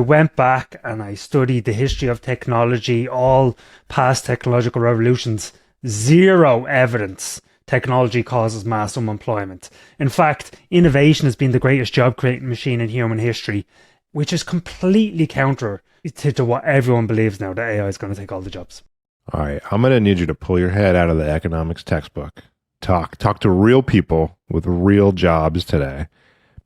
I went back and I studied the history of technology, all past technological revolutions. Zero evidence technology causes mass unemployment. In fact, innovation has been the greatest job creating machine in human history, which is completely counter to what everyone believes now, that AI is going to take all the jobs. All right, I'm going to need you to pull your head out of the economics textbook. Talk to real people with real jobs today,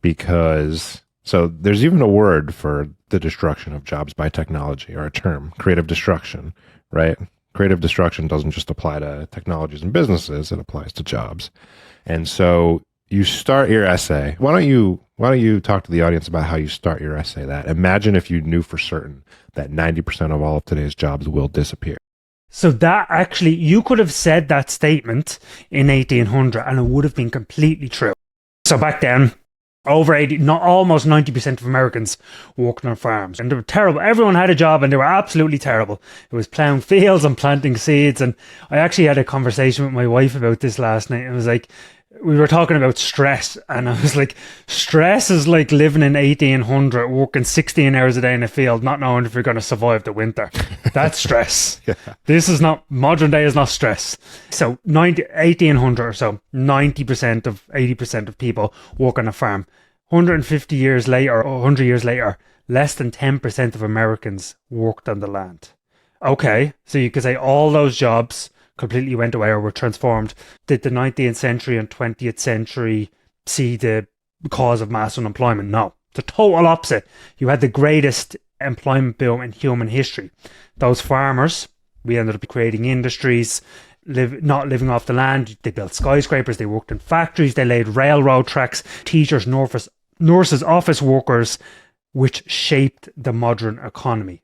because so there's even a word for the destruction of jobs by technology, or a term, creative destruction, right? Creative destruction doesn't just apply to technologies and businesses, it applies to jobs. And so you start your essay. Why don't you talk to the audience about how you start your essay? That imagine if you knew for certain that 90% of all of today's jobs will disappear. So that actually, you could have said that statement in 1800 and it would have been completely true. So back then, over 80, not almost 90% of Americans worked on farms, and they were terrible. Everyone had a job and they were absolutely terrible. It was plowing fields and planting seeds. And I actually had a conversation with my wife about this last night. It was like, we were talking about stress, and I was like, stress is like living in 1800, working 16 hours a day in a field, not knowing if you're going to survive the winter. That's stress. Yeah. This is not, modern day is not stress. So 1800 or so, 90% of 80% of people work on a farm. 150 years later, or 100 years later, less than 10% of Americans worked on the land. Okay, so you could say all those jobs completely went away or were transformed. Did the 19th century and 20th century see the cause of mass unemployment? No. The total opposite. You had the greatest employment boom in human history. Those farmers, we ended up creating industries, not living off the land. They built skyscrapers, they worked in factories, they laid railroad tracks, teachers, nurses, office workers, which shaped the modern economy.